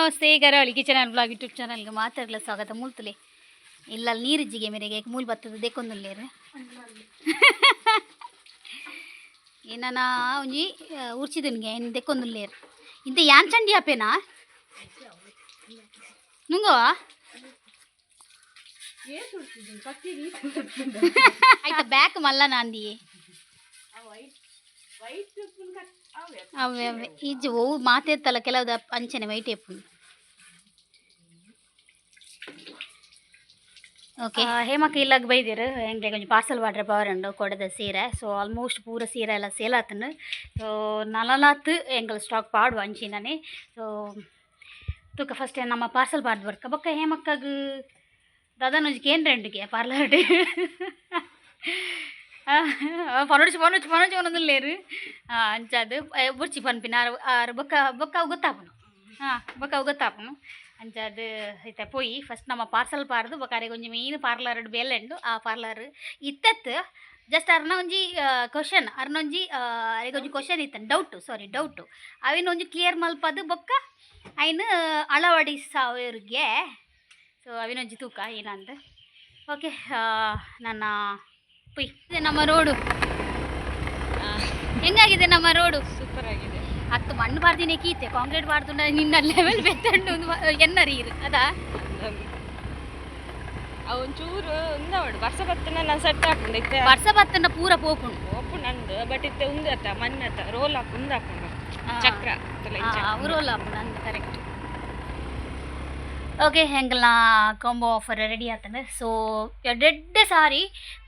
ನಮಸ್ತೆ ಕರಾವಳಿ kitchen and blog YouTube ಚಾನಲ್ಗೆ ಮಾತಾಡಲ ಸ್ವಾಗತ ಮೂಲ್ತಲೆ ಇಲ್ಲ ನೀರಿಜ್ಜಿಗೆ ಮೇರೆಗೆ ಮೂಲ್ ಬತ್ತದ ದೇಕೊಂದುಲ್ಲೇರು ಏನನ ಒಂಜಿ ಉರ್ಚಿದನ್ಗೆ ಏನು ದೆಕ್ಕೊಂದುಲ್ಲೇರು ಇಂತ ಯಾನ್ ಚಂಡಿ ಆಪೇನಾ ನುಂಗವ ಆಯ್ತಾ ಬ್ಯಾಕ್ ಮಲ್ಲ ನಾಂದಿ ಅವೇ ಅವೇ ಈಜು ಓ ಮಾತೇತ್ತಲ್ಲ ಕೆಲವ್ದು ಅಂಚನೆ ವೈಟ್ ಏಪು ಓಕೆ ಹೇಮಕ್ಕ ಇಲ್ಲಾಗ ಬೈದಿರು ಹೆಂಗೆ ಕೊಂಚ ಪಾರ್ಸಲ್ ವಾಡ್ರೆ ಪವರಂಡು ಕೊಡದ ಸೀರೆ ಸೊ ಆಲ್ಮೋಸ್ಟ್ ಪೂರ ಸೀರೆ ಎಲ್ಲ ಸೇಲ್ ಆತನು ಸೊ ನಲಲಾತ್ ಎಂಗಲ್ ಸ್ಟಾಕ್ ಪಾಡು ಅಂಚಿನೇ ಸೊ ತೂಕ ಫಸ್ಟ್ ನಮ್ಮ ಪಾರ್ಸಲ್ ಪಾಡ್ದು ಬರ್ಕ ಬೊಕ್ಕ ಹೇಮಕ್ಕಗ ದಾದಾನೊಂಜಿಗೆ ಏನು ರೆಂಡಿಗೆ ಪಾರ್ಲರ್ ಪನೋಡಿಸಿ ಒಂದೊಂದು ಲೇರು ಅಂಚದು ಬುರ್ಚಿ ಪನ್ಪಿನ ಬೊಕ್ಕ ಬೊಕ್ಕ ಅವು ಗೊತ್ತಾಪನು ಬೊಕ್ಕ ಅವು ಗೊತ್ತಾಪನು ಅಂಚದು ಐತೆ ಪೋಯಿ ಫಸ್ಟ್ ನಮ್ಮ ಪಾರ್ಸಲ್ ಪಾರ್ದು ಬೊಕ್ಕ ಕೊಂಚ ಮೀನು ಪಾರ್ಲರ್ ಬೇಲೆಂಡು ಆ ಪಾರ್ಲರ್ ಇತ್ತತ್ತು ಜಸ್ಟ್ ಅರ್ನ ಒಂಜಿ ಕ್ವಶನ್ ಅರ್ನೊಂಜಿ ಕೊಂಚ ಕ್ವಶನ್ ಇತ್ತು ಡೌಟು ಅವಿನೊಂಜಿ ಕ್ಲಿಯರ್ ಮಲ್ಪದು ಬೊಕ್ಕ ಅಯ್ನು ಅಳವಡಿಸೋರಿಗೆ ಸೊ ಅವಿನೊಂಜಿ ತೂಕ ಏನಂದು ಓಕೆ ನನ್ನ ಪುಯ್ ಇದೆ ನಮ್ಮ ರೋಡು ಹೆಂಗಾಗಿದೆ ನಮ್ಮ ರೋಡು ಸೂಪರ್ ಆಗಿದೆ ಹತ್ತು ಮಣ್ಣು ಬಾರ್ದಿನೇ ಕೀತೆ ಕಾಂಕ್ರೀಟ್ ಬಾರ್ದು ನಿನ್ನ ಲೆವೆಲ್ ಬೆತ್ತಂಡು ಎನ್ನರಿ ಇರು ಅದಾ ಒಂಚೂರು ಉಂದವಡು ವರ್ಷ ಬತ್ತನ ನಾನು ಸೆಟ್ ಹಾಕೊಂಡೈತೆ ವರ್ಷ ಬತ್ತನ ಪೂರ ಪೋಪುಂಡು ಒಪ್ಪು ನಂದು ಬಟ್ ಇತ್ತೆ ಉಂದತ್ತ ಮಣ್ಣತ್ತ ರೋಲ್ ಹಾಕೊಂಡು ಹಾಕೊಂಡು ಚಕ್ರ ರೋಲ್ ಹಾಕೊಂಡು ನಂದು ಕರೆಕ್ಟ್ ಓಕೆ ಹೆಂಗಲ್ಲ ಕಾಂಬೋ ಆಫರ್ ರೆಡಿ ಆಗ್ತದೆ ಸೊ ಡೆಡ್ ಸಾರಿ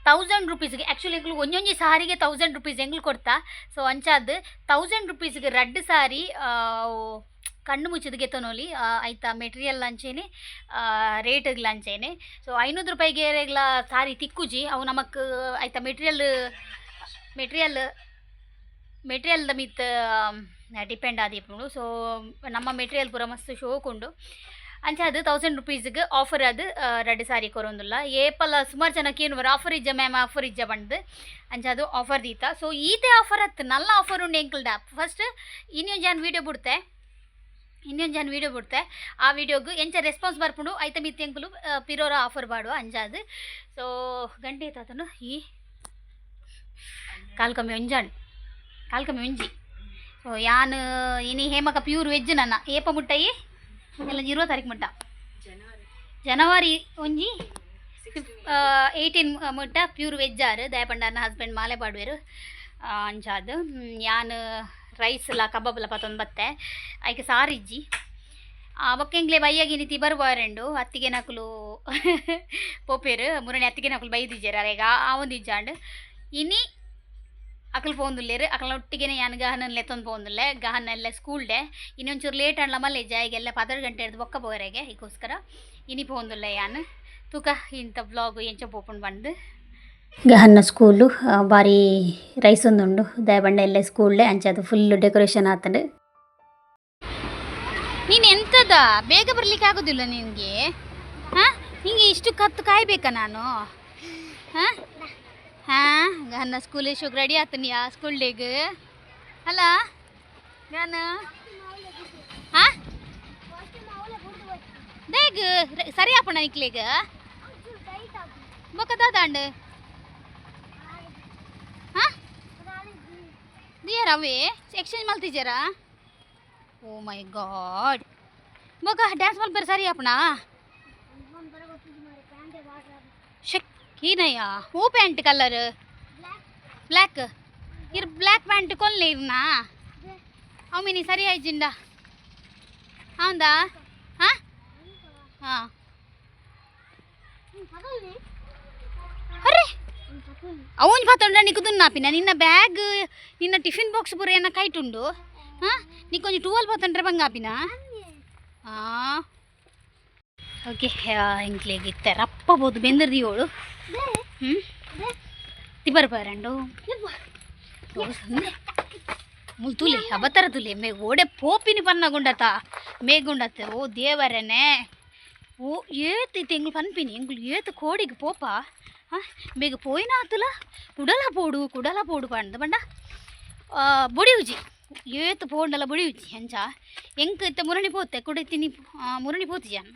1000 ರೂಪೀಸ್ಗೆ ಆ್ಯಕ್ಚುಲಿ ಎಂಗ್ಳು ಒಂದೊಂದು ಸಾರಿಗೆ 1000 ರೂಪೀಸ್ ಎಂಗ್ಳು ಕೊಡ್ತಾ ಸೊ ಅಂಚಾದ 1000 ರೂಪೀಸ್ಗೆ ರೆಡ್ ಸಾರಿ ಕಣ್ಣು ಮುಚ್ಚಿದ ತೊನೋಲಿ ಆಯ್ತಾ ಮೆಟೀರಿಯಲ್ ಅಂಚೇನೆ ರೇಟ್ಗಳು ಅಂಚೇನೆ ಸೊ 500 ರೂಪಾಯಿಗೆ ಸಾರಿ ತಿಕ್ಕುಜಿ ಅವು ನಮಕ್ ಆಯ್ತಾ ಮೆಟೀರಿಯಲ್ದ ಮಿತ್ ಡಿಪೆಂಡ್ ಆದಿಪ್ಪು ಸೊ ನಮ್ಮ ಮೆಟೀರಿಯಲ್ ಪೂರ ಮಸ್ತ್ ಶೋಕುಂಡು ಅಂಚೆ ಅದು 1000 ರೂಪೀಸ್ಗೆ ಆಫರ್ ಅದು ರೆಡ್ ಸಾರಿ ಕೊರೊಂದುಲ್ಲ ಏಪಲ್ಲ ಸುಮಾರು ಜನಕ್ಕೆ ಏನು ಆಫರ್ ಇಜ್ಜ ಮ್ಯಾಮ್ ಆಫರ್ ಇಜ್ಜ ಬಂದು ಅಂಚೆ ಅದು ಆಫರ್ ದೀತ ಸೊ ಈತೆ ಆಫರ್ ಹತ್ತು ನಲ್ಲ ಆಫರ್ ಉಂಡು ಎಂಕಲ್ಡ ಫಸ್ಟ್ ಇನ್ನೊಂದು ಜನ ವೀಡಿಯೋ ಬಿಡ್ತೆ ಆ ವಿಡಿಯೋಗೆ ಎಂಚ ರೆಸ್ಪಾನ್ಸ್ ಬರ್ಪುಂಡು ಐತ ಮಿತ್ ಎಂಕಲು ಪಿರೋರ ಆಫರ್ ಬಾಡು ಅಂಜಾದು ಸೊ ಗಂಟೆ ಐತನು ಈ ಕಾಲ್ಕಮ್ಮಿ ಒಂಜಿ ಸೊ ಯಾನ್ ಇನಿ ಹೇಮಕ ಪ್ಯೂರ್ ವೆಜ್ ನನ್ನ ಏಪ ಮುಟ್ಟಯಿ ಎಲ್ಲ 20 ತಾರೀಕು ಮುಟ್ಟ ಜನವರಿ ಒಂಜಿ 18 ಮುಟ್ಟ ಪ್ಯೂರ್ ವೆಜ್ ಆರು ದಯಪಂಡ ಹಸ್ಬೆಂಡ್ ಮಾಲೆ ಪಾಡುವೆರು ಅಂಚಾದು ಯಾನ್ ರೈಸ್ ಎಲ್ಲ ಕಬಾಬ್ ಎಲ್ಲ ಪತ್ತೊಂದು ಬತ್ತೆ ಆಯ್ಕೆ ಸಾರಿಜ್ಜಿ ಬೊಕ್ಕೆಂಗ್ಲೆ ಬೈಯಾಗಿ ನೀತಿ ಬರುವಾರೆಂಡು ಅತ್ತಿಗೆ ನಕಲು ಪೋಪೇರು ಮುರಣಿ ಅತ್ತಿಗೆ ನಕಲು ಬೈದಿಜ್ಜಾರ ಈಗ ಆ ಒಂದು ಇಜ್ಜಾಂಡು ಇನಿ ಅಕಲ್ ಪೋಂದುಲ್ಲೇರು ಅಕಲ್ನ ಒಟ್ಟಿಗೆ ಯಾನು ಗಹನ ಎತ್ತೊಂದು ಪೋಂದುಲ್ಲೆ ಗಹನ ಎಲ್ಲ ಸ್ಕೂಲ್ ಡೇ ಇನ್ನೊಂಚೂರು ಲೇಟ್ ಅಣ್ಣ ಮಲ್ಲೆಜ್ಜ ಈಗೆಲ್ಲ 12 ಗಂಟೆ ಹಿಡ್ದು ಬೊಕ್ಕ ಬೋರೆಗೆ ಈಗೋಸ್ಕರ ಇನಿ ಪೋಂದುಲ್ಲೆ ಯಾನು ತೂಕ ಇಂಥ ಬ್ಲಾಗು ಎಂಚ ಪೋಪುಂಡು ಬಂದು ಗಹನ್ನ ಸ್ಕೂಲು ಬಾರಿ ರೈಸ್ ಒಂದುಂಡು ದಯಬಂಡ ಎಲ್ಲ ಸ್ಕೂಲ್ಡೆ ಅಂಚದು ಫುಲ್ ಡೆಕೋರೇಷನ್ ಆತಂಡು ನೀನು ಎಂಥದ ಬೇಗ ಬರ್ಲಿಕ್ಕೆ ಆಗೋದಿಲ್ಲ ನಿನಗೆ ನಿಂಗೆ ಇಷ್ಟು ಕತ್ತು ಕಾಯ್ಬೇಕಾ ನಾನು ಗಹನ್ನ ಸ್ಕೂಲ್ ಶೋಕ್ ರೆಡಿ ಆತನಿ ಆ ಸ್ಕೂಲ್ ಡೇಗೆ ಅಲ್ಲ ಗಾನ ದೇಗ ಸರಿ ಆಪಣ ನಿಕ್ಲೇಗ ಬೊಕ್ಕ ದಾಂಡ್ ದಿಯರ ಅವೇ ಎಕ್ಸ್ಚೇಂಜ್ ಮಲ್ತಿದ್ದಾರಾ ಓ ಮೈ ಗಾಡ್ ಬೊಕ್ಕ ಡ್ಯಾನ್ಸ್ ಮಲ್ಪೇರು ಸರಿ ಆಪಣ ಶಕ್ ಏನಯ್ಯ ಹೂ pant colour black black pant ಕೊಲ್ಲೆ ಇರ್ನಾ ಅಮ್ಮಿನಿ ಸರಿ ಆಯ್ಜಿಂಡ ಹೌದಾ ಹಾಂ ಅರೆ ಅವನ್ ಪಾತೊಂಡ ನಿಕ್ಕುದು ನಾಪಿನ ನಿನ್ನ ಬ್ಯಾಗ್ ನಿನ್ನ ಟಿಫಿನ್ ಬಾಕ್ಸ್ ಪೂರ ಏನ ಕೈಟುಂಡು ನೀ ಕೊಂಚ 12 ಪಾತೊಂಡ್ರೆ ಬಂಗಾಪಿನ ಓಕೆ ಇಂಕ್ಲೇಗಿತ್ತೆ ರಪ್ಪಬೋದು ಬೆಂದಿರ್ದಿಯೋಳು ತಿಬರ್ಬಾರಂಡು ತುಲಿ ಅವತರ ತುಲಿ ಮೇ ಓಡೆ ಪೋಪಿನಿ ಪನ್ನಗುಂಡತ ಮೇಗುಂಡತ್ತೆ ಓ ದೇವರನೇ ಓ ಏತೈತೆ ಎಂಗ್ಳು ಪನ್ಪಿನಿ ಎಂಗ್ಳು ಏತು ಕೋಡಿಗೆ ಪೋಪ ಮೇಗ ಪೋಯಿನ ಆತುಲ ಕುಡಲ ಪೋಡು ಪಂಡ ಬಂಡ ಬೊಡಿ ಉಜಿ ಏತು ಪೋಂಡಲ ಬುಡಿಯುಚ್ಚಿ ಅಂಚ ಎಂಕ್ ಇತ್ತ ಮುರಣಿ ಪೋತೆ ಕುಡೆ ತಿನಿ ಮುರಣಿ ಪೋತಿ ಜಾನ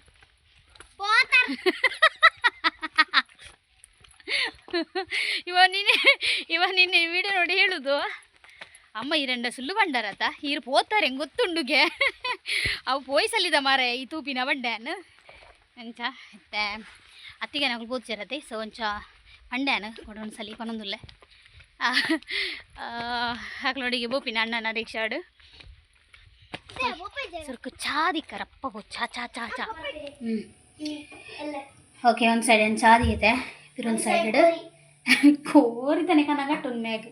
ಇವ ನಿನ್ನೆ ವಿಡಿಯೋ ನೋಡಿ ಹೇಳುದು ಅಮ್ಮ ಈ ರೆಂಡ ಸುಳ್ಳು ಬಂಡಾರತ ಈರು ಪೋತಾರೆ ಗೊತ್ತುಂಡುಗೆ ಅವು ಪೋಯ್ಸಲ್ಲಿದ ಮಾರ ಈ ತೂಪಿನ ಬಂಡ್ಯಾನು ಅಂಚ ಮತ್ತೆ ಅತ್ತಿಗೆ ನಗಲು ಪೋತಿರತ್ತೆ ಸೊ ಒಂಚ ಬಂಡ್ಯಾನು ಕೊಡೊಂದು ಸಲಿ ಕೊನೊಂದುಲ್ಲೆ ಹಾಕ್ಲೋಡಿಗೆ ಬೋಪಿನ ಅಣ್ಣನ ರಿಕ್ಷಾಡು ಸುರ್ಕು ಚಾದಿಕ್ಕರಪ್ಪ ಚಾ ಚಾ ಚಾ ಚಾ ಓಕೆ ಒಂದು ಸೈಡ್ ಏನು ಚಾದಿಗಿದೆ ಇದೊಂದು ಸೈಡ್ ಕೋರಿತಾನೆ ಕನಗಟ್ಟು ಒಂದು ಮ್ಯಾಗ್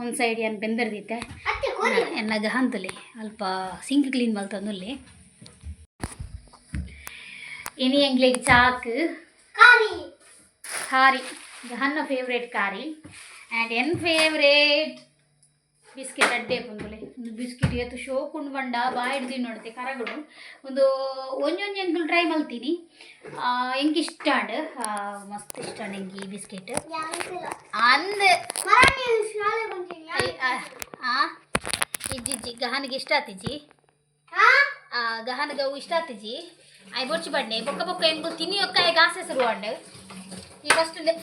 ಒಂದು ಸೈಡ್ ಏನು ಬೆಂದರ್ದಿತ್ತೆ ಎನ್ನಾಗ ಹಂತಲಿ ಅಲ್ಪ ಸಿಂಕ್ ಕ್ಲೀನ್ ಮಲ್ತಂದುಲ್ಲಿ ಇನಿ ಎಂಗ್ಲಿಗೆ ಚಾಕ್ ಖಾರಿ ಗಹನ್ನ ಫೇವ್ರೇಟ್ ಖಾರಿ ಆ್ಯಂಡ್ ಎನ್ ಫೇವ್ರೇಟ್ ಬಿಸ್ಕೆಟ್ ಅಡ್ಡೆ ಪುಂದುಲೆ ಒಂದು ಬಿಸ್ಕೆಟ್ ಇವತ್ತು ಶೋಕುಂಡು ಬಂಡ ಬಾಯಿಡ್ದು ನೋಡುತ್ತೆ ಕರಗುಡು ಒಂದು ಒಂಜೊಂದು ಎಂಕುಲು ಟ್ರೈ ಮಲ್ತೀನಿ ಎಂಗೆ ಇಷ್ಟ ಮಸ್ತ್ ಇಷ್ಟ ಎಂಗೆ ಈ ಬಿಸ್ಕೆಟ್ ಅಂದ್ ಇಜ್ಜಿಜ್ಜಿ ಗಹನಿಗೆ ಇಷ್ಟ ಆತಿಜ್ಜಿ ಗಹನಿಗೆ ಅವು ಇಷ್ಟ ಆತಿಜ್ಜಿ ಆಯ್ ಬೊಚ್ಚಿ ಬಡ್ನೆ ಬೊಕ್ಕ ಬೊಕ್ಕ ಎಂಗು ತಿನ್ನಿಯೊಕ್ಕ ಗಾಸೆ ಶುರು ಅಂಡು ಈ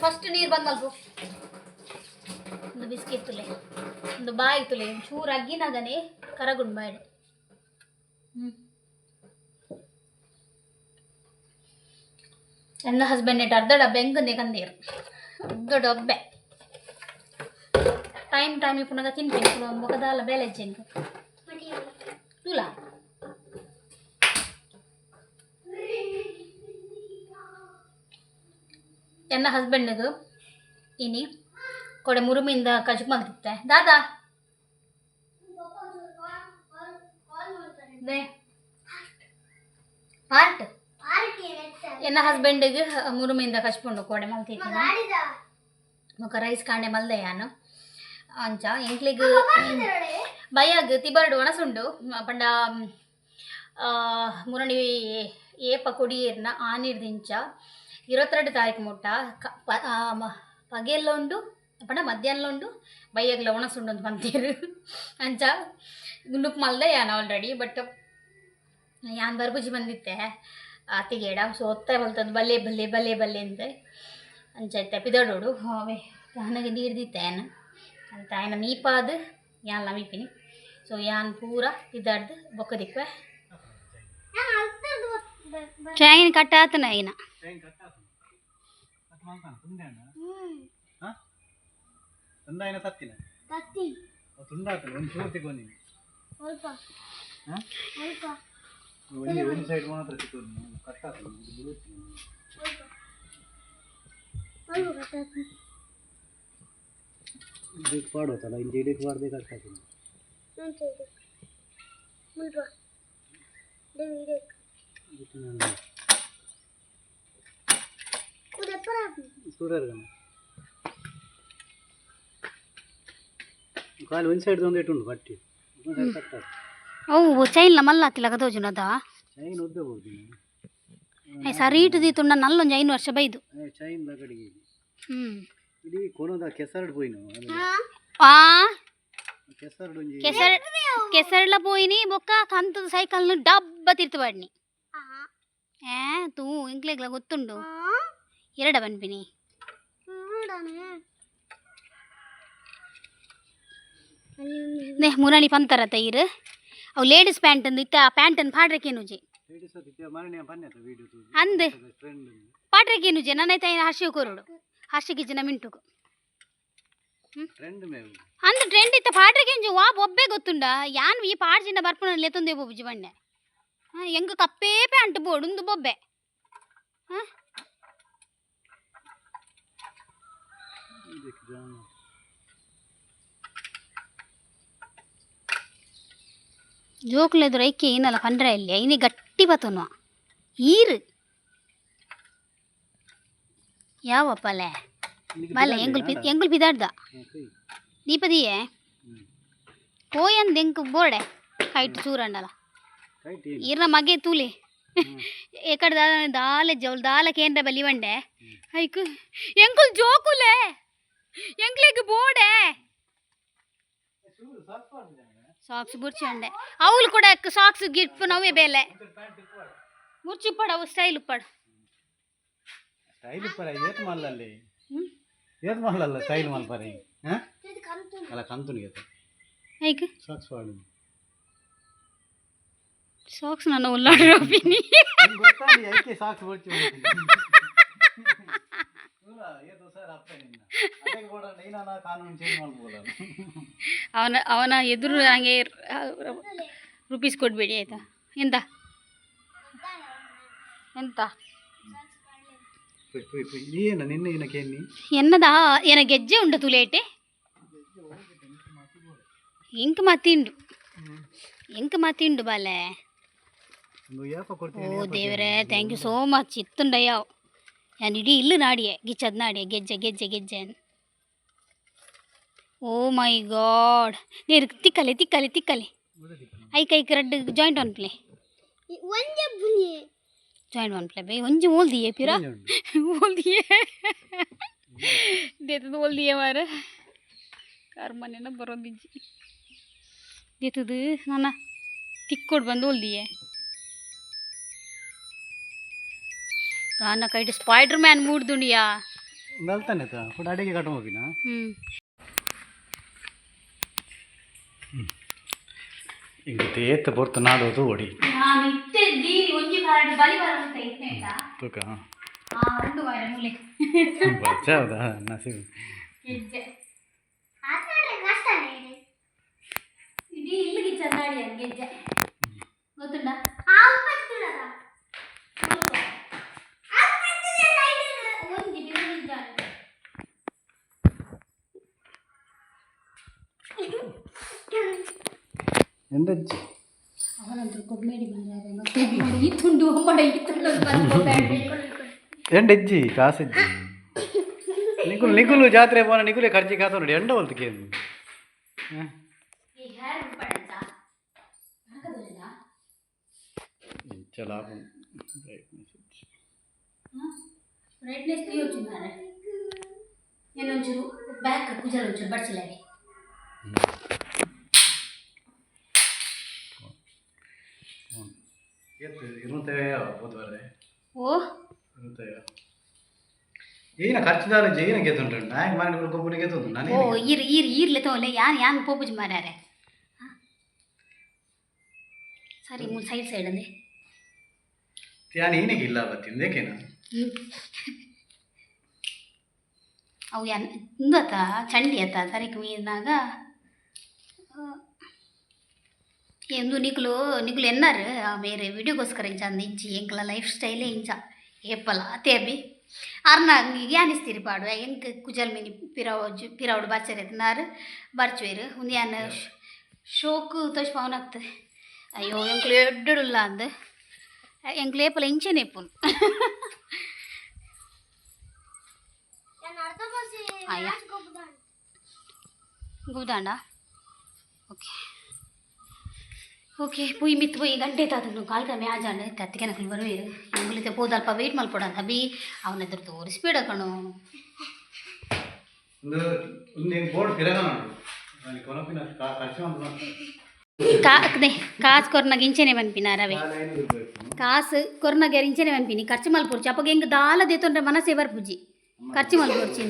ಫಸ್ಟ್ ನೀರು ಬಂದು ಮಲ್ಪು ಒಂದು ಬಿಸ್ಕೆಟ್ ತುಲೆ ಒಂದು ಬಾಯಿ ತುಲೆ ಚೂರು ಅಗ್ಗಿನಾಗನೆ ಕರಗುಂಡು ಬಾಯ್ಡೆ ಎಲ್ಲ ಹಸ್ಬೆಂಡ್ ನೆಟ್ ಅರ್ಧ ಡಬ್ಬೆ ಹೆಂಗಂದೆ ಕಂದೀರು ಅರ್ಧ ಡಬ್ಬೆ ಟೈಮ್ ಪುನಃ ತಿನ್ಪೇನೆ ಮೊಗದಾಲ ಬೇಲೆ ಹೆಂಗೆ ತುಲ ಎನ್ನ ಹಸ್ಬೆಂಡ್ದು ಇನಿ ಕೊಡೆ ಮುರುಮಿಂದ ಕಜಕ್ ಮಲ್ತಿತ್ತೆ ದಾದಾ ಪಾರ್ಟ್ ಎನ್ನ ಹಸ್ಬೆಂಡ್ಗೆ ಮುರುಮಿಂದ ಕಚ್ಕೊಂಡು ಕೊಡೆ ಮಲ್ತಿದ್ದೀನಿ ಮುಖ ರೈಸ್ ಕಾಂಡೆ ಮಲ್ದೆ ಯಾನು ಅಂಚ ಎಂಕ್ಲಿಗೆ ಬಯ್ಯಾಗ ತಿಬರ್ಡು ಒಣಸುಂಡು ಪಂಡ ಮುರಣಿ ಏಪ ಕೊಡಿಯರ್ನ ಆನಿರ್ದಿಂಚ 22 ತಾರೀಕು ಮುಟ್ಟ ಪಗೆಲ್ಲ ಉಂಡು ಪಂಡ ಮಧ್ಯಾಹ್ನ ಉಂಡು ಬಯ್ಯಾಗಲ ಒಣಸುಂಡು ಅಂತ ಬಂತೀರು ಅಂಚ ಗುಂಡುಕ್ ಮಲ್ದೆ ಯಾನು ಆಲ್ರೆಡಿ ಬಟ್ ಯಾನ್ ಬರ್ಬುಜಿ ಬಂದಿತ್ತೆ ಅತ್ತಿಗೇಡ ಸೊ ಒತ್ತ ಮಲ್ತದ್ದು ಬಲ್ಲೆ ಬಲ್ಲೆ ಬಲ್ಲೆ ಬಲ್ಲೆ ಅಂತ ಅಂಚೈತೆ ಪಿದಡೋಡು ಅವೇ ನನಗೆ ನೀರ್ದಿತ್ತೆ ಏನು ಅಂತ ಆಯ್ನ ಮೀಪಾದು ಯಾನ್ ಮೀಪಿನಿ ಸೊ ಯಾನ್ ಪೂರ ಪಿದಾಡ್ದು ಬೊಕ್ಕ ದಿಕ್ವೆ ಟ್ರೈನ್ ಕಟ್ ಆತನ ಐನ ಪಾಡೋತಲ್ಲ ಇಂಜಿಡಿಗೆ ಮಾಡದೆ ಕಟ್ಟಾಗ್ತದೆ ಕಾಲು ಒಂದು ಸೈಡ್ ಒಂದು ಇಟ್ಟು ಕಟ್ಟಿ ಅವು ಚೈನ್ಲ ಮಲ್ಲ ಹತ್ತಿಲ್ಲ ಕದೋಜುನದ ಚೈನ್ ಉದ್ದ ಹೋಗ್ತೀನಿ ಸರಿ ಇಟ್ಟುದೀತು ನಲ್ಲೊಂದು 5 ವರ್ಷ ಬೈದು ಚೈನ್ ಲಗಡಿಗೆ ಇಡೀ ಕೊನದ ಕೆಸರಡು ಪೋಯಿನು ಕೆಸರಡು ಕೆಸರ್ಲ ಪೋಯಿನಿ ಬೊಕ್ಕ ಕಂತದ ಸೈಕಲ್ನು ಡಬ್ಬ ತಿರ್ತು ಬಾಡ್ನಿ ತೂ ಇಂಕ್ಲೆಗ್ಲ ಗೊತ್ತುಂಡು ಎರಡ ಬನ್ಪಿನಿ ನೇ ಮುರಳಿ ಪಂತರ ತೈರು ಅವು ಲೇಡೀಸ್ ಪ್ಯಾಂಟ್ ಅಂದು ಇತ್ತ ಪ್ಯಾಂಟನ್ನು ಪಾಡ್ರಕೇನುಜೆ ಅಂದ್ ಪಾಡ್ರಕೇನುಜೆ ನನ್ನೈತ ಹರ್ಷಿವ್ ಕೊರುಡು ಹರ್ಷಿಗೆ ಜನ ಮಿಂಟುಕು ಅಂದ್ ಟ್ರೆಂಡ್ ಇತ್ತ ಪಾಡ್ರಕೇಂಜು ವಾ ಬೊಬ್ಬೆ ಗೊತ್ತುಂಡ ಯಾನ್ ಈ ಪಾಡ್ಜಿಂದ ಬರ್ಪುನಲ್ಲಿ ಎತ್ತೊಂದೇ ಬೊಬ್ಬುಜಿ ಬಣ್ಣೆ ಎಂಗ ಕಪ್ಪೇ ಪ್ಯಾಂಟ್ ಬೋಡು ಒಂದು ಬೊಬ್ಬೆ ಜೋಕ್ಲೆದು ರೈಕೆ ಏನಲ್ಲ ಪಂಡ್ರ ಇಲ್ಲಿ ಐನಿ ಗಟ್ಟಿ ಬತ್ತನು ಈರು ಯಾವಪ್ಪಲೆ ಬಲ್ಲ ಎಂಗುಲ್ ಪಿದಾಡ್ದ ದೀಪದಿಯೇ ಹೋಯಂದು ಎಂಕು ಬೋರ್ಡೆ ಕೈಟ್ ಚೂರಂಡಲ್ಲ ಈರ್ನ ಮಗೆ ತೂಲಿ ಎಕಡೆ ದಾಲೆ ಜೌಲ್ ದಾಲ ಕೇಂದ್ರ ಬಲಿ ಬಂಡೆ ಐಕು ಎಂಕುಲ್ ಜೋಕುಲೆ ಎಂಕ್ಲೆಗ್ ಬೋಡೆ ಸಾಕ್ಸ್ ಬುರ್ಚಂಡೆ ಅವಳು ಕೂಡ ಸಾಕ್ಸ್ ಗಿಫ್ಟ್ ನವೇ ಬೇಲೆ ಮುರ್ಚಿಪ್ಪಡ ಅವು ಸ್ಟೈಲ್ ಉಪ್ಪಡ ಸ್ಟೈಲ್ ಉಪ್ಪರ ಏತ್ ಮಲ್ಲಲ್ಲಿ ಏತ್ ಮಲ್ಲಲ್ಲ ಸ್ಟೈಲ್ ಮಲ್ಪರಿ ಅಲ್ಲ ಕಂತುನಿಗೆ ಹೇಗೆ ಸಾಕ್ಸ್ ಪಾಡು ಸಾಕ್ಸ್ ನನ್ನ ಉಲ್ಲಾಡಿನಿ ಗೊತ್ತಾಗಿ ಐಕೆ ಸಾಕ್ಸ್ ಬರ್ಚಿ ಅವನ ಎದುರು ನನಗೆ ರುಪೀಸ್ ಕೊಡಬೇಡಿ ಆಯಿತಾ ಎಂತ ಎಂತ ಎನ್ನದಾ ಏನ ಗೆಜ್ಜೆ ಉಂಡು ತುಲೇಟೆ ಇಂಕ ಮಾತಿಂಡು ಬಾಲೆ ಓ ದೇವರೇ ಥ್ಯಾಂಕ್ ಯು ಸೋ ಮಚ್ ಇತ್ತುಂಡಯ್ಯ ഞാൻ ഇടി ഇല്ല് നാടിയേ ഗിച്ചത് നാടിയേ ഗെജ്ജ ഗെജ്ജ ഗെജ്ജൻ ഓ മൈ ഗോഡ് നീ തിക്കಲೆ ತಿಕ್ಕಲೆ ತಿಕ್ಕಲೆ ಐಕ್ red joint one play joint one play ಬೈ ಒಂಜಿ ಓಲ್ದಿಯೇ ಪಿರಾ ಓಲ್ದಿಯೇ ದೇತದ ಓಲ್ದಿಯೇ ಮಾರ ಕರ್ಮನೆನ ಬರೋದಿಜ್ಜಿ ದೇತದ ನನ್ನ ತಿಕ್ಕೊಡ್ ಬಂದು ಓಲ್ದಿಯೇ गाना कहीं स्पाइडरमैन मूड दुनिया नलताने था थोड़ा अड़े के काटो होगी ना इंगते तो बहुत नाडो तो ओडी ನಾನು ಇತ್ತೆ ದೀನಿ ಒಂಜಿ ಕಾರ್ಡ್ ಬಲಿ ಬರಂತ ಇತ್ನೆಂತ तो कहां ಒಂದು ವಾರ ಮೂಲೆ बच्चा होता नसीब ಗೆಜ್ಜೆ ಆತಾಡೆ ಕಷ್ಟನೇ ಇಡಿ ಇಲ್ಲಿಗೆ ಚಂದಾಡಿ ಗೆಜ್ಜೆ ಗೊತ್ತುಂಡ ಆಪತ್ತಿಲ್ಲದ ಎಂದಜ್ಜಿ ಅವನಂತೂ ಕೊಬ್ಬೇಡಿ ಬಂದಾರೆ ಮತ್ತೆ ಈ ತುಂಡು ಅಮ್ಮಡ ಈ ತುಂಡು ಎಂಡಜ್ಜಿ ಕಾಸಜ್ಜಿ ನಿಗುಲು ಜಾತ್ರೆ ಪೋನ ನಿಗುಲೆ ಖರ್ಚಿ ಖಾತ ನೋಡಿ ಎಂಡ ಹೊಲ್ತಕ್ಕೆ ಚಲಾ ಬ್ರೈಟ್ನೆಸ್ ತೀಯೊಚ್ಚು ಮಾರೆ ಏನೊಂಚೂರು ಬ್ಯಾಕ್ ಕುಜಲ ಒಂಚೂರು ಬಡ್ಸಿಲಾಗೆ ಓ ಏನ ಖರ್ಚಿದಾರ ಜೈನ ಗೆದ್ದುಂಟು ನಾಯಕ್ ಮಾಡಿ ಕೊಬ್ಬರಿ ಗೆದ್ದು ನಾನು ಓ ಈರ್ಲೆ ತೋಲೆ ಯಾನ್ ಪೋಪುಜ್ ಮಾರ್ಯಾರೆ ಸರಿ ಮೂರು ಸೈಡ್ ಅಂದೆ ಯಾನ್ ಏನಿಗೆ ಇಲ್ಲ ಬತ್ತಿಂದೇಕೇನ ಅವು ಯಾನ್ ಇಂದತ್ತ ಚಂಡಿ ಅತ್ತ ತರಿಕ ಮೀರಿನಾಗ ಎಂದು ನಿಗುಲು ಎನ್ನಾರು ಬೇರೆ ವಿಡಿಯೋಗೋಸ್ಕರ ಇಂಚ ಅಂದ ಇಂಚಿ ಎಂಕ್ಲ ಲೈಫ್ ಸ್ಟೈಲೇ ಇಂಚ ಏಪಲ್ಲ ತೇಬಿ ಅರ್ನ ಯಾನಿಸ್ತೀರಿ ಪಾಡು ಎಂಕ್ ಕುಜಲ್ ಮಿನಿ ಪಿರಾವಡು ಬಾಚರಿ ನಾರು ಬರ್ಚುವೇರು ಒಂದು ಯಾನ್ ಶೋಕು ತೋಚ್ ಪವನಾಗ್ತದೆ ಅಯ್ಯೋ ಎಂಕ್ಲು ಎಡ್ಡುಲ್ಲ ಅಂದು ಎಂಕ್ಲು ಏಪಲ್ಲ ಇಂಚೆನೇ ಪುನ್ ಅಯ್ಯ ಗುಬ್ದಾಂಡ ಓಕೆ ಓಕೆ ಪುಯ್ ಮಿತ್ ಪುಯ್ ಗಂಟೆ ತಾತನು ಕಾಲ್ ಕಮ್ಮಿ ಆಜಾಂಡೆ ತತ್ತಿಗೆ ನಕಲು ಬರುವೆ ಎಂಗ್ಲಿತೆ ಹೋದಲ್ಪ ವೆಯ್ಟ್ ಮಲ್ಪಡೋದು ಅಭಿ ಅವನ ಎದುರು ತೋರಿಸ್ಬೇಡ ಕಣು కాసు కొరనగ ఇంచనే పంపినారు అవి కాసు కొరనగ ఇంచనే పంపిని ఖర్చు మల్పూర్చి అప్పగ ఇంక దాల ದೇತೊಂಡ್ರೆ ಮನಸ್ಸೇ ಬರ್ಪುಜಿ ಖರ್ಚು ಮಲ್ಪೂರ್ಚಿ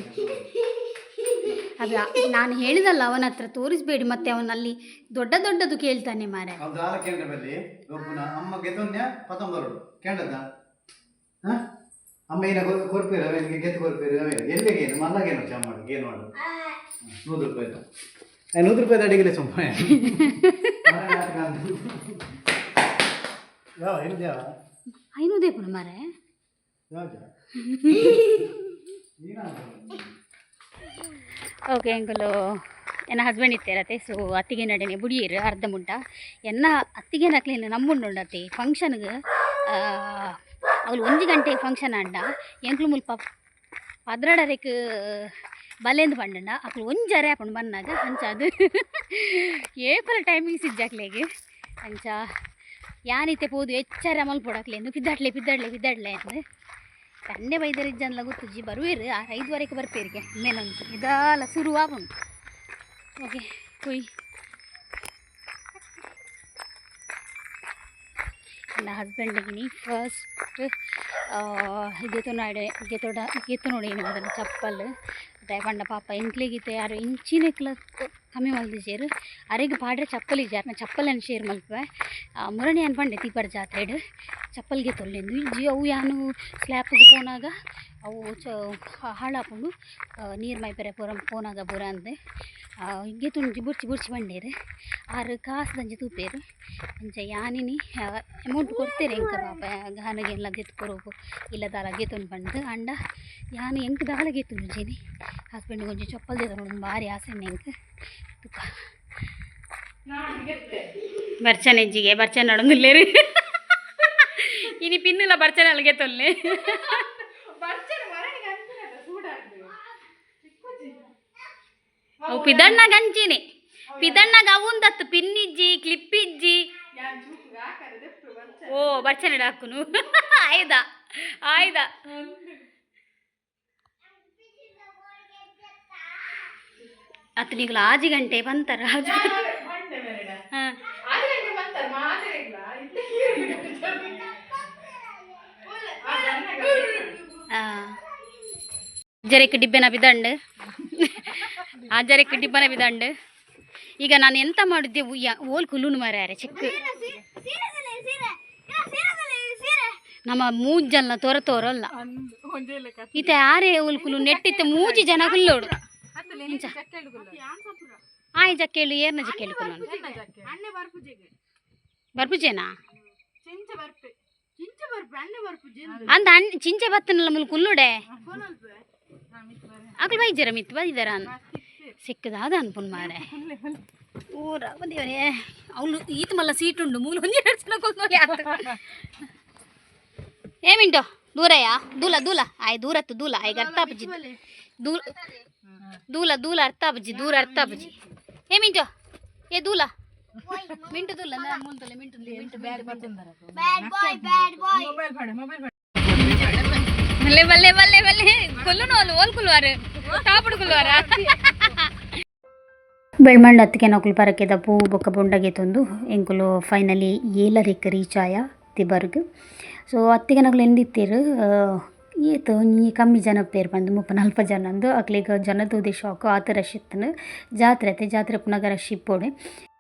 ಅవి ನಾನು ಹೇಳಿದಲ್ಲ ಅವನ ಹತ್ರ ತೋರಿಸ್ಬೇಡಿ ಮತ್ತೆ ಅವನಲ್ಲಿ ದೊಡ್ಡದು ಕೇಳ್ತಾನೆ ಮಾರೆ ಅಮ್ಮ ಏನ ಕೊರ್ಪೇರು ಅವನಿಗೆ ಗೆದ್ದು ಕೊರ್ಪೇರು ಅವೇ ಎಲ್ಲಿಗೇನು ಮಲ್ಲಗೇನು ಚಮ್ಮಾಡು ಏನು ಮಾಡು 100 ರೂಪಾಯಿ 100 ರೂಪಾಯಿ ಅಡಿಗೆಲೆ ಸುಮ್ಮನೆ ಯಾವ ಹೇಳಿದ್ಯಾ ಐನೂದೇ ಪುಣ ಮಾರೆ ಓಕೆ ಅಂಕಲು ಎನ್ನ ಹಸ್ಬೆಂಡ್ ಇತ್ತೇರತ್ತೆ ಸೊ ಅತ್ತಿಗೆ ನಡನೆ ಬುಡಿಯರು ಅರ್ಧ ಮುಂಟ ಎನ್ನ ಅತ್ತಿಗೆ ನಕ್ಲಿನ ನಮ್ಮುಂಡುಂಡತ್ತೆ ಫಂಕ್ಷನ್ಗೆ ಅವಳು 1 ಗಂಟೆ ಫಂಕ್ಷನ್ ಅಂಡ ಎಂಕ್ಲು ಮುಲ್ಪ ಪದ್ರಡರೆಕ್ ಬಲೆಂದು ಪಂಡ ಅಕ್ಲು ಒಂಜರೆ ಹಾಕೊಂಡು ಬಂದಾಗ ಅಂಚ ಅದು ಏಪಲ ಟೈಮಿಂಗ್ ಸಿಜ್ಜಾಕ್ಲೆಗೆ ಅಂಚ ಯಾನಿತ್ತೆ ಪೋದು ಎಚ್ಚರ ಮಲ್ಪೊಡಕ್ಲೆಂದು ಪಿದ್ದಾಡ್ಲೆ ಅಂದು ಕಂಡೆ ಬೈದರಿಜ್ಜನ್ಲ ಗೊತ್ತುಜ್ಜಿ ಬರುವೇರು 5 ವರೆಗೆ ಬರ್ಪೇರಿಗೆ ಮೇಲೊಂದು ಇದಾಲ ಶುರುವಾಗುಂಟು ಓಕೆ ಕುಯ್ నా హస్బెండ్కి ఫస్ట్ ಗೆತ್ತು ನೋಡಿ ಅದನ್ನು ಚಪ್ಪಲ್ ಪಂಡ ಪಾಪ ಎಂಕ್ಲಿಗಿತ್ತೆ ಯಾರು ಇಂಚಿನೆಕ್ಲ ಕಮ್ಮಿ ಮಲ್ದಿಜೇರು ಅರೆಗೆ ಪಾಡ್ರೆ ಚಪ್ಪಲ್ ಇಜಾರು ನಾ ಚಪ್ಪಲನ್ನು ಶೇರ್ ಮಲ್ಪೆ ಮುರಣಿ ಅನ್ಪಂಡೆ ತೀಪರ್ ಜಾತ್ರೆಡ್ ಚಪ್ಪಲ್ಗೆ ತೊಳ್ಳೆಂದು ಇಜ್ಜಿ ಅವು ಯಾನು ಸ್ಲ್ಯಾಪ್ಗೆ ಪೋನಾಗ ಅವು ಹಾಳಾಕೊಂಡು ನೀರು ಮೈಪೆರೆ ಪೋನಾಗ ಬುರ ಅಂದೆ ಹಿಂಗೆ ತುಂಜಿ ಬುರ್ಚಿ ಬಂಡೇರು ಆರು ಕಾಸು ದಂಜಿ ತೂಪೇರು ಅಂಚ ಯಾನಿನಿ ಅಮೌಂಟ್ ಕೊಡ್ತೇನೆ ಎಂಕ ಪಾಪ ಗಾನಗೆಲ್ಲ ಗೆತ್ಕೊರೋಗು ಇಲ್ಲದಾಲ ಗೆತ್ತೊಂದು ಬಂದು ಅಂಡ ಯಾನು ಎಂಕ ದಾಲ ಗೆತ್ತುಂಜೇನಿ ಹಸ್ಬೆಂಡ್ ಕೊಂಚ ಚಪ್ಪಲ್ ದೇದ ನೋಡಿ ಭಾರಿ ಆಸೆ ಎಂಕ ತುಕ ಬರ್ಚನೆಜ್ಜಿಗೆ ಬರ್ಚನೆ ನಡೊಂದಿಲ್ಲೇರು ಇನಿ ಪಿನ್ನುಲ ಬರ್ಚನೆ ಅಲ್ಲಿಗೆ ತೊಲ್ಲೆ ಅವು ಪಿದಣ್ಣಗ ಅಂಚಿನಿ ಪಿದಣ್ಣಗ ಅವುಂದತ್ತು ಪಿನ್ನಿಜ್ಜಿ ಕ್ಲಿಪ್ಪಿಜ್ಜಿ ಓ ಬರ್ಚನೆ ಹಾಕುನು ಆಯ್ದಾ ಆಯ್ದಾ ಅತ್ತು ನೀಗಲ 6 ಗಂಟೆ ಬಂತಾರ ಹಾಂ ಜರೆಕ್ ಡಿಬ್ಬೆನ ಬಿದಂಡು ಆ ಜರೆಕ್ ಡಿಬ್ಬನ ಬಿದಂಡು ಈಗ ನಾನು ಎಂತ ಮಾಡಿದ್ದೆ ಓಲ್ ಕುಲ್ಲುನು ಮಾರ್ಯಾರೆ ಚಿಕ್ಕ ನಮ್ಮ ಮೂಜ್ಜಲ್ನ ತೋರಲ್ಲ ಈತ ಯಾರೇ ಓಲ್ ಕುಲ್ಲು ನೆಟ್ಟಿತ್ತ ಮೂಜಿ ಜನ ಕುಲ್ಲೋಡು ಆಯ್ ಜಕ್ಕೇಳು ಏರ್ನ ಜಕ್ಕೇಳು ಕುಲ್ಲು ಬರ್ಪುಜೇನಾ ಅಂದ ಚಿಂಚೆ ಬತ್ತನಲ್ಲ ಮುಲ್ ಕುಲ್ಲುಡೆ ಅಕಲ್ ಬೈಜರ ಮಿತ್ ಬೈದರ ಸಿಕ್ಕದಾದ ಅನ್ಪುನ್ ಮಾರೆ ಊರ ಬಂದಿವರೇ ಅವಳು ಈತ ಮಲ್ಲ ಸೀಟ್ ಉಂಡು ಮೂಲ ಒಂಜಿ ಏಮಿಂಟು ದೂರಯ್ಯ ದೂಲ ಆಯ್ ದೂರತ್ತು ದೂಲ ಆಯ್ಗ ಅರ್ಥ ಅಪ್ಪಜಿ ದೂಲ ಅರ್ಥ ಅಪ್ಪಜಿ ದೂರ ಅರ್ಥ ಅಪ್ಪಜಿ ಏಮಿಂಟು ಏ ದೂಲ ಮಿಂಟು ದೂಲ ಮಿಂಟು ಬ್ಯಾಗ್ ಬಲ್ಲೆ ಕೊಲ್ಲುನು ಅಲ್ಲಿ ಓಲ್ ಕುಲ್ವಾರು ಟಾಪುಡು ಕುಲ್ವಾರ ಬೆಳ್ಮಂಡ್ ಹತ್ತಿಗೆ ನಕುಲು ಪರಕ್ಕೆದ ಪೂ ಬೊಕ್ಕ ಬೊಂಡಗೆ ತಂದು ಎಂಕುಲು ಫೈನಲಿ ಏಲರಿಕ್ ರೀಚ್ ಆಯ ತಿಬರ್ಗ್ ಸೊ ಅತ್ತಿಗೆ ನಕುಲು ಎಂದಿತ್ತೀರು ಏತು ನೀ ಕಮ್ಮಿ ಜನ ಪೇರು ಬಂದು 30-40 ಜನ ಅಂದು ಅಕ್ಲಿಗೆ ಜನದ ಶಾಕು ಆತ ರಶ್ ಇತ್ತನು ಜಾತ್ರೆ ಪುನಗ ರಶ್ ಇಪ್ಪೋಡೆ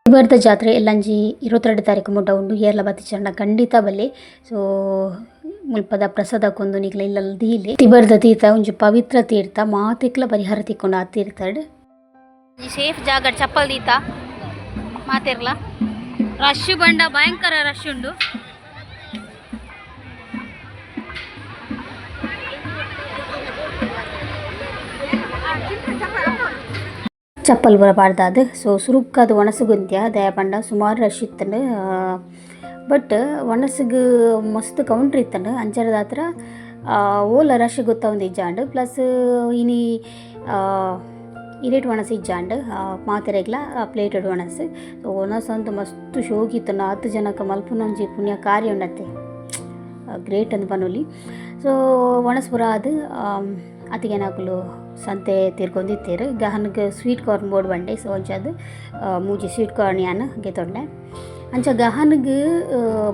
ತಿಬರ್ದ ಜಾತ್ರೆ ಎಲ್ಲಂಜಿ 22 ತಾರೀಕು ಮುಡ್ಡ ಉಂಡು ಏರ್ಲ ಬತ್ತಿಚಂಡ ಖಂಡಿತ ಬಲ್ಲೆ ಸೊ ಮುಲ್ಪದ ಪ್ರಸಾದಕ್ಕೊಂದು ನಿಗ್ಲ ಇಲ್ಲಲ್ಲ ದೀಲೆ ತಿಬರ್ದ ತೀರ್ಥ ಒಂಜಿ ಪವಿತ್ರ ತೀರ್ಥ ಮಾತೆಕ್ಲ ಪರಿಹಾರ ತಿಕ್ಕೊಂಡು ಆ ತೀರ್ಥಡ್ ಸೇಫ್ ಜಾಗ ಚಪ್ಪಲ್ ದೀತ ಮಾತಿರ್ಲ ರಶ್ ಬಂಡ ಭಯಂಕರ ರಶ್ ಉಂಡು ಚಪ್ಪಲ್ ಬರಬಾರ್ದು ಸೊ ಸುರುಕ್ಕದು ಒಣಸುಗುಂತ್ಯ ದಯ ಪಂಡ ಸುಮಾರು ರಶ್ ಇತ್ತಂಡು ಬಟ್ ಒಣಸಿಗೆ ಮಸ್ತ್ ಕೌಂಟ್ರ್ ಇತ್ತಂಡು ಅಂಚರದ ಹತ್ರ ಓಲ ರಶ್ ಗೊತ್ತಾವಂದು ಇಜ್ಜಾಂಡು ಪ್ಲಸ್ ಇನಿ ಇರೇಟ್ ಒಣಸು ಇಜ್ಜಾಂಡು ಮಾತೆರೆಗ್ಲ ಪ್ಲೇಟೆಡ್ ಒಣಸು ಸೊ ಒಣಸು ಅಂತೂ ಮಸ್ತ್ ಶೋಕಿತ್ತಂಡು 10 ಜನಕ್ಕೆ ಮಲ್ಪುನೊಂಜಿ ಪುಣ್ಯ ಕಾರ್ಯ ಉಂಡತ್ತೆ ಗ್ರೇಟ್ ಅಂದು ಪನೊಲಿ ಸೊ ಒಣಸ್ಪುರ ಅದು ಅತಿಗೆ ನಾಕುಲು ಸಂತೆ ತಿರ್ಕೊಂಡಿತ್ತೇರು ಗಹನ್ಗೆ ಸ್ವೀಟ್ ಕಾರ್ನ್ ಬೋರ್ಡ್ ಬಂಡೆ ಸೊ ಅಂಚದು ಮೂಜಿ ಸ್ವೀಟ್ ಕಾರ್ನ್ ಯಾನು ಗೆತ್ತೊಂಡೆ ಅಂಚ ಗಹನ್ಗೆ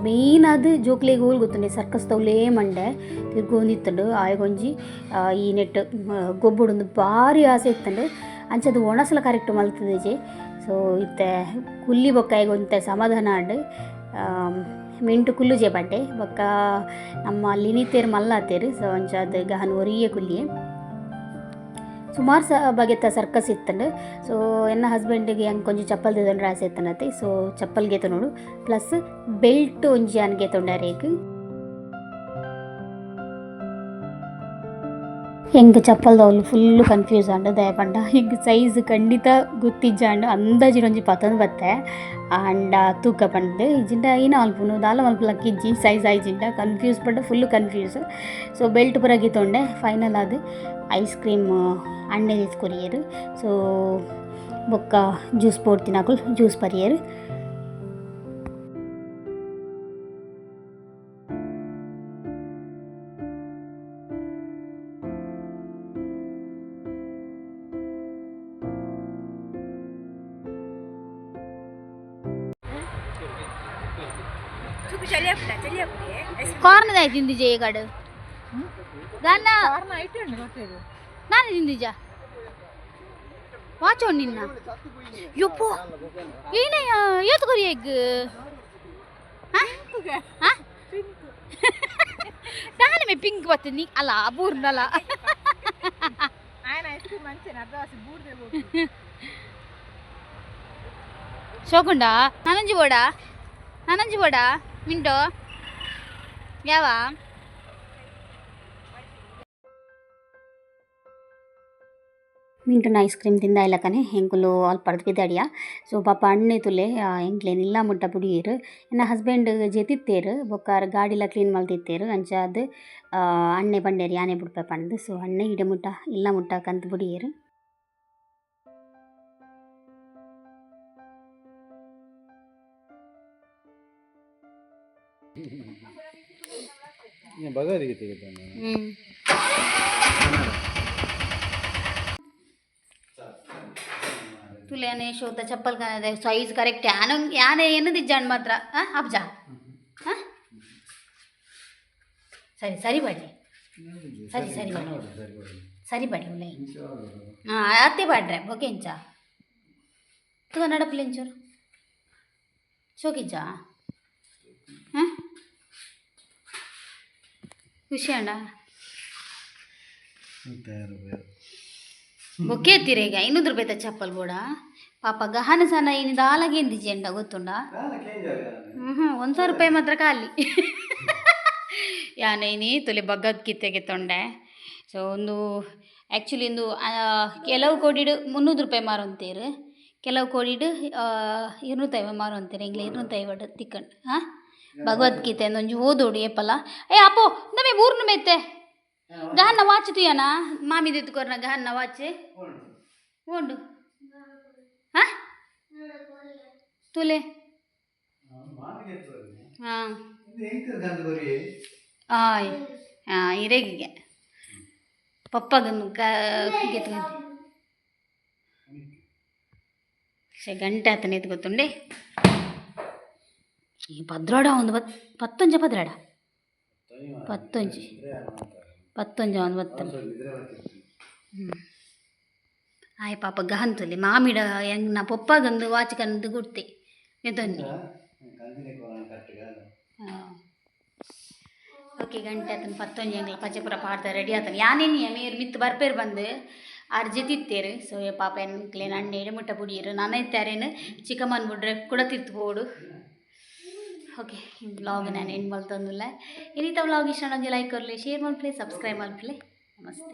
ಮೇಯ್ನ್ ಅದು ಜೋಕ್ಲೆಗೆ ಹೋಲ್ ಗೊತ್ತುಂಡೆ ಸರ್ಕಸ್ ತೌಲೇ ಮಂಡೆ ತಿರ್ಗೊಂದಿತ್ತಂಡು ಆಯಗೊಂಜಿ ಈ ನೆಟ್ ಗೊಬ್ಬುಡೊಂದು ಭಾರಿ ಆಸೆ ಇತ್ತಂಡು ಅಂಚದು ಒಣಸಲ ಕರೆಕ್ಟ್ ಮಲ್ತದೆ ಸೊ ಇತ್ತೆ ಕುಲ್ಲಿ ಬೊಕ್ಕಾಯಿಗೊಂತೆ ಸಮಾಧಾನ ಆಂಡು ಮಿಂಟು ಕುಲ್ಲುಜೆ ಬಡ್ಡೆ ಬೊಕ್ಕ ನಮ್ಮ ಲಿನಿತೇರು ಮಲ್ಲಾತೇರು ಸೊ ಅಂಚದು ಗಹನ್ ಒರಿಯೇ ಕುಲ್ಲಿಯೇ ಸುಮಾರು ಬಗೆತ ಸರ್ಕಸ್ ಇತ್ತಂಡು ಸೊ ಎನ್ನ ಹಸ್ಬೆಂಡಿಗೆ ಹಂಗೆ ಕೊಂಚ ಚಪ್ಪಲ್ ದಿದೊಂಡ್ರೆ ಆಸೆ ಇತ್ತನತ್ತೆ ಸೊ ಚಪ್ಪಲ್ಗೆ ನೋಡು ಪ್ಲಸ್ ಬೆಲ್ಟ್ ಒಂಜಿ ಅನ್ಗೆ ತೊಂಡಾರೇಗ್ ಹೆಂಗೆ ಚಪ್ಪಲ್ದವಳು ಫುಲ್ಲು ಕನ್ಫ್ಯೂಸ್ ಆಂಡು ದಯಪಂಡ ಹಿಂಗೆ ಸೈಜ್ ಖಂಡಿತ ಗೊತ್ತಿಜ್ಜಾಂಡು ಅಂದಾಜಿನೊಂಜಿ ಪತಂದು ಬತ್ತೆ ಆಂಡ ತೂಕ ಪಂಡು ಇಜಿಂಡ ಏನೋ ಅಲ್ಪುನು ದಾಲ ಮಲ್ಪಲಕ್ಕೆ ಇಜ್ಜಿ ಸೈಜ್ ಆಯ್ಜಿಂಡ ಕನ್ಫ್ಯೂಸ್ ಪಂಡ ಫುಲ್ಲು ಕನ್ಫ್ಯೂಸ್ ಸೊ ಬೆಲ್ಟ್ ಪುರಗಿ ತೊಂಡೆ ಫೈನಲ್ ಅದು ಐಸ್ ಕ್ರೀಮ್ ಅಂಡೆ ಕೊರಿಯರು ಸೊ ಬೊಕ್ಕ ಜ್ಯೂಸ್ ಪೋಡ್ತಿನಾಕುಲ್ ಜ್ಯೂಸ್ ಪರಿಯರು ಕಾರ್ನದ ಆಯ್ತು ತಿಂದಿಜ ಈ ಕಡೆ ದಾನ್ನ ನಾನು ತಿಂದಿಜ ವಾಚೋ ನಿನ್ನ ಯಪ್ಪೋ ಏನಯ್ಯ ಏತು ಕೊರಿ ಎಗ್ ನಾನೇ ಪಿಂಕ್ ಬತ್ತೀನಿ ಅಲ್ಲ ಬೂರ್ನಲ್ಲ ಶೋಕುಂಡ ನನಂಜಿ ಬೋಡ ಮಿಂಟೋ ಯಾವ ಮಿಂಟುನ ಐಸ್ ಕ್ರೀಮ್ ತಿಂದ ಇಲ್ಲ ಕನೆ ಹೆಂಕುಲು ಅಲ್ಪ ಪಡ್ದು ಬಿದ್ದಾಡಿಯ ಸೊ ಪಾಪ ಅಣ್ಣೆ ತುಲೆ ಎಂಕ್ಲೇನಿಲ್ಲ ಮುಟ್ಟ ಪುಡಿಯರು ನನ್ನ ಹಸ್ಬೆಂಡ್ ಜೆತಿತ್ತೇರು ಬೊಕ್ಕಾರ್ ಗಾಡಿಲ ಕ್ಲೀನ್ ಮಲ್ತಿತ್ತೇರು ಅಂಚಾದ್ ಅಣ್ಣೆ ಬಂಡೇರಿ ಆನೆ ಬಿಡ್ಪ ಪಂಡು ಸೊ ಅಣ್ಣೆ ಇಡೆ ಮುಟ್ಟ ಇಲ್ಲ ಮುಟ್ಟ ಕಂತು ಪುಡಿಯರು ಬಗಾರಿಗೆ ತೆಗಿತಾನೆ तुले शोध चप्पल का साइज करेक्ट याने दिज्जांड मात्र अब्जा सरी सरी बड़ी सरी सरी बड़ी सरी बड़ी उल्ले अत्ते बाड्रे ओके इंचा तू नडपले इंचोर शोकिजा विषय ಬೊಕ್ಕೆ ಎತ್ತಿರೇಗ 200 ರೂಪಾಯಿ ಚಪ್ಪಲ್ ಬೋಡ ಪಾಪ ಗಹನ ಸನ ಏನಿದ ಆಲಗೇಂದಿಜಿ ಎಂಡ ಗೊತ್ತುಂಡ 100 ರೂಪಾಯಿ ಮಾತ್ರ ಖಾಲಿ ಯಾನೇನಿ ತೊಲೆ ಭಗವದ್ಗೀತೆಗೆ ತೊಂಡೆ ಸೊ ಒಂದು ಆ್ಯಕ್ಚುಲಿ ಒಂದು ಕೆಲವು ಕೋಡಿಡು 300 ರೂಪಾಯಿ ಮಾರುಂತೀರು ಕೆಲವು ಕೋಡಿಡು 250 ಮಾರುಂತೀರು ಎಂಗ್ಲೆ 250 ತಿಕ್ಕಂಡು ಭಗವದ್ಗೀತೆ ಒಂಜಿ ಓದೋಡು ಏಪಲ್ಲ ಅಪ್ಪೋ ನಮೆ ಊರ್ನು ಮೆತ್ತೆ ಗಹನ್ನ ವಾಚ್ ತುಯನಾ ಮಾಮಿ ದಿತ್ಕೊರ್ನ ಗಹನ್ನ ವಾಚ್ ಓಂಡು ತುಲೆ ಆಯ್ ಇರೇಗಿಗೆ ಪಪ್ಪಗನ್ನು ಗಂಟೆ ಆತನ ಎತ್ಕೊತ್ತುಂಡೆ ಈ ಪದ್ರಾಡ ಒಂದು 10 ಪದ್ರಾಡ 10 ಒಂದು 10 ಆಯ್ ಪಾಪ ಗಹಂತಲ್ಲಿ ಮಾಮಿಡ ಹೆಂಗ್ ನಾ ಪಪ್ಪಾಗಂದು ವಾಚಿಕಂದು ಗುಡ್ತೆ ಇದೊಂದು ಓಕೆ ಗಂಟೆ ಆತನ 11 ಎಂಗ್ಲ ಪಚಪುರ ಪಾಡ್ದ ರೆಡಿ ಆತನ ಯಾನೇನು ಮೇರು ಮಿತ್ತು ಬರ್ಪೇರು ಬಂದು ಅರ್ಜಿತಿತ್ತೇರು ಸೊ ಪಾಪ ಎನ್ಕ್ಲೆ ಅಣ್ಣೆ ಎಡೆಮುಟ್ಟ ಪುಡಿಯರು ನಾನೈತಾರೇನು ಚಿಕ್ಕಮ್ಮನ ಬಿಡ್ರೆ ಕೂಡ ತಿರ್ತು ಬೋಡು ಓಕೆ ಈ ವ್ಲಾಗ್ ನಾನು ಏನು ಮಾಡ್ತಂದಿಲ್ಲ ಇನ್ನಿತ ವ್ಲಾಗ್ ಇಷ್ಟ ನನಗೆ ಲೈಕ್ ಕೊರಲಿ ಶೇರ್ ಮಾಡ್ಲಿ ಸಬ್ಸ್ಕ್ರೈಬ್ ಮಾಡ್ಲಿ ನಮಸ್ತೆ.